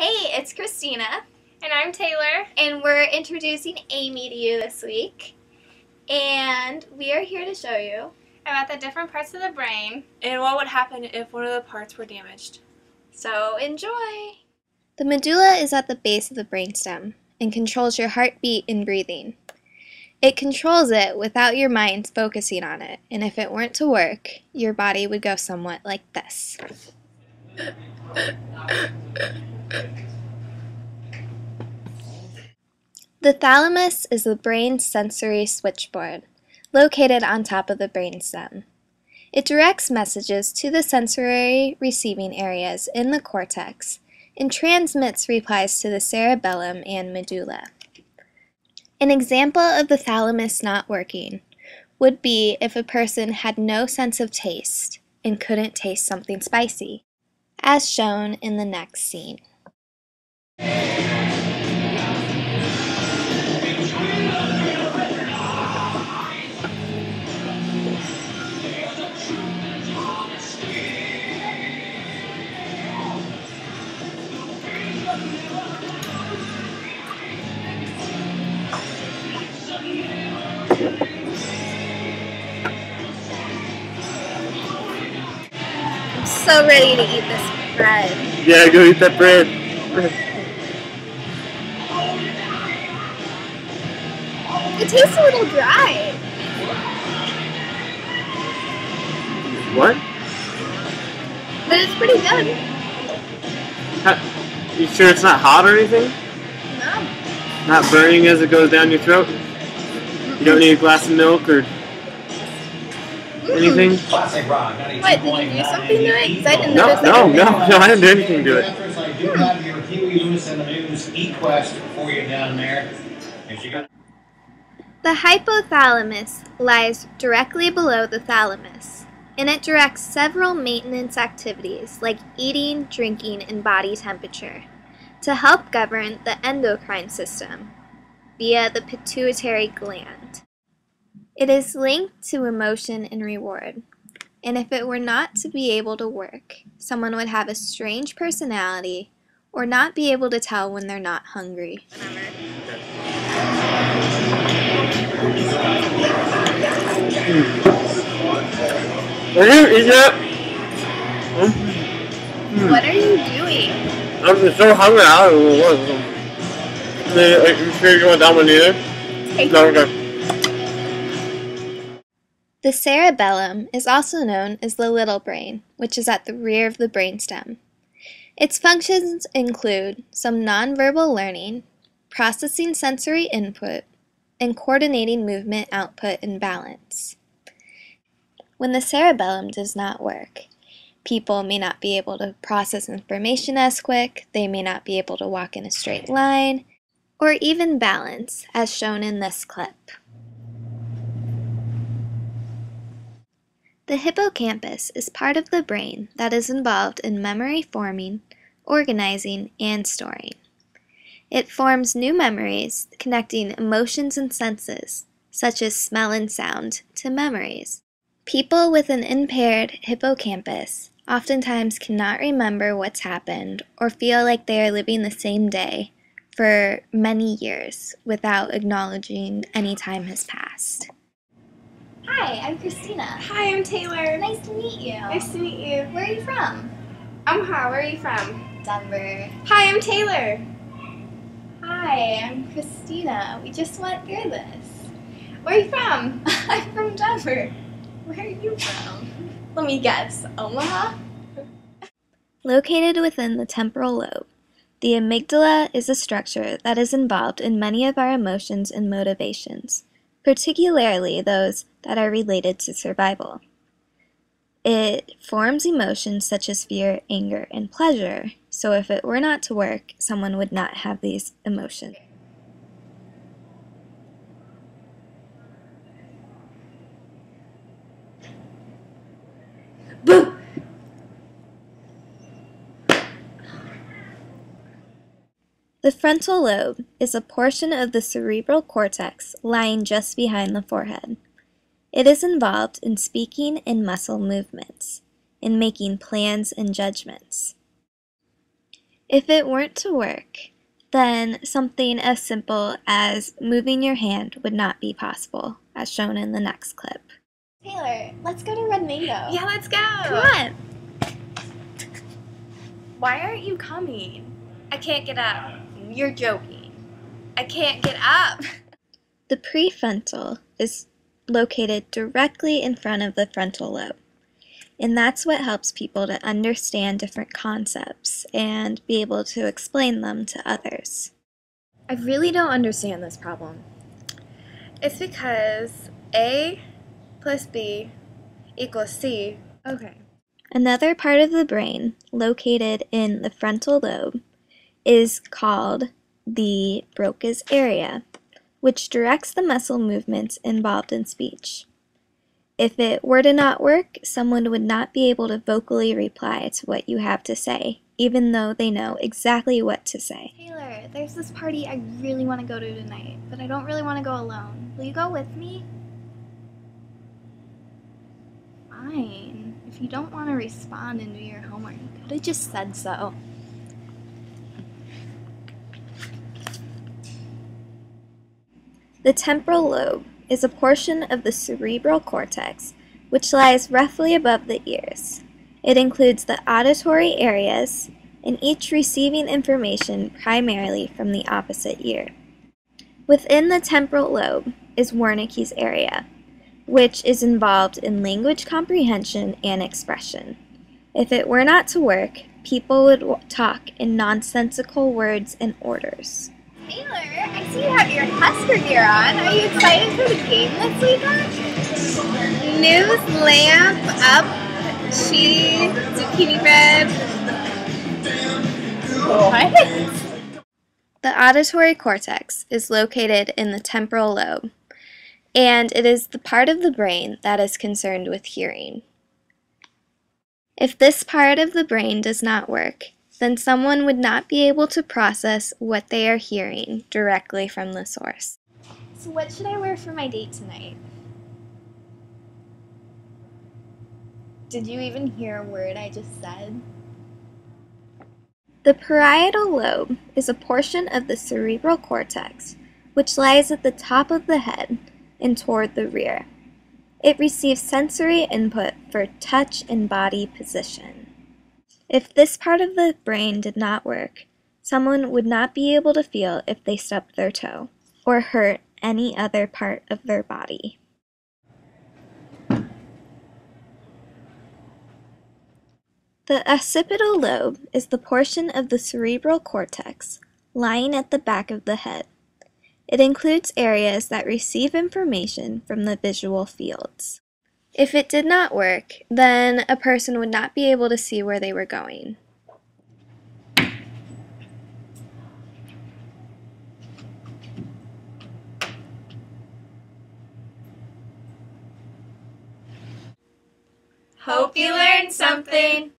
Hey, it's Christina. And I'm Taylor. And we're introducing Amy to you this week. And we are here to show you about the different parts of the brain. And what would happen if one of the parts were damaged. So enjoy! The medulla is at the base of the brainstem and controls your heartbeat and breathing. It controls it without your mind focusing on it, and if it weren't to work, your body would go somewhat like this. The thalamus is the brain's sensory switchboard, located on top of the brainstem. It directs messages to the sensory receiving areas in the cortex and transmits replies to the cerebellum and medulla. An example of the thalamus not working would be if a person had no sense of taste and couldn't taste something spicy, as shown in the next scene. I'm so ready to eat this bread. Yeah, go eat that bread. It tastes a little dry. What? But it's pretty good. You sure it's not hot or anything? No. Not burning as it goes down your throat? You don't need a glass of milk or anything? What, did you do something to it? Because I didn't No, notice no, that. no, I didn't do anything to it. I do have your Huey Lewis and the News e-quest for you down there. If you got The hypothalamus lies directly below the thalamus, and it directs several maintenance activities like eating, drinking, and body temperature to help govern the endocrine system via the pituitary gland. It is linked to emotion and reward, and if it were not to be able to work, someone would have a strange personality or not be able to tell when they're not hungry. What are you doing? I'm just so hungry, I don't know what. You sure you want that one either? No, okay. The cerebellum is also known as the little brain, which is at the rear of the brainstem. Its functions include some nonverbal learning, processing sensory input, and coordinating movement output and balance. When the cerebellum does not work, people may not be able to process information as quick, they may not be able to walk in a straight line, or even balance, as shown in this clip. The hippocampus is part of the brain that is involved in memory forming, organizing, and storing. It forms new memories, connecting emotions and senses, such as smell and sound, to memories. People with an impaired hippocampus oftentimes cannot remember what's happened or feel like they are living the same day for many years without acknowledging any time has passed. Hi, I'm Christina. Hi, I'm Taylor. Nice to meet you. Nice to meet you. Where are you from? I'm Ha. Where are you from? Denver. Hi, I'm Taylor. Hi, I'm Christina. We just went through this. Where are you from? I'm from Denver. Where are you from? Let me guess. Omaha? Located within the temporal lobe, the amygdala is a structure that is involved in many of our emotions and motivations, particularly those that are related to survival. It forms emotions such as fear, anger, and pleasure, so if it were not to work, someone would not have these emotions. Boo! The frontal lobe is a portion of the cerebral cortex lying just behind the forehead. It is involved in speaking and muscle movements, in making plans and judgments. If it weren't to work, then something as simple as moving your hand would not be possible, as shown in the next clip. Taylor, let's go to Red Mango. Yeah, let's go. Come on! Why aren't you coming? I can't get up. You're joking. I can't get up. The prefrontal is located directly in front of the frontal lobe, and that's what helps people to understand different concepts and be able to explain them to others. I really don't understand this problem. It's because A plus B equals C. Okay. Another part of the brain located in the frontal lobe is called the Broca's area, which directs the muscle movements involved in speech. If it were to not work, someone would not be able to vocally reply to what you have to say, even though they know exactly what to say. Taylor, there's this party I really want to go to tonight, but I don't really want to go alone. Will you go with me? Fine. If you don't want to respond and do your homework, you could have just said so. The temporal lobe is a portion of the cerebral cortex which lies roughly above the ears. It includes the auditory areas, and each receiving information primarily from the opposite ear. Within the temporal lobe is Wernicke's area, which is involved in language comprehension and expression. If it were not to work, people would talk in nonsensical words and orders. Taylor, I see you have your Husker gear on. Are you excited for the game this weekend? News lamp up, cheese, zucchini bread. What? The auditory cortex is located in the temporal lobe, and it is the part of the brain that is concerned with hearing. If this part of the brain does not work, then someone would not be able to process what they are hearing directly from the source. So what should I wear for my date tonight? Did you even hear a word I just said? The parietal lobe is a portion of the cerebral cortex which lies at the top of the head and toward the rear. It receives sensory input for touch and body position. If this part of the brain did not work, someone would not be able to feel if they stubbed their toe or hurt any other part of their body. The occipital lobe is the portion of the cerebral cortex lying at the back of the head. It includes areas that receive information from the visual fields. If it did not work, then a person would not be able to see where they were going. Hope you learned something.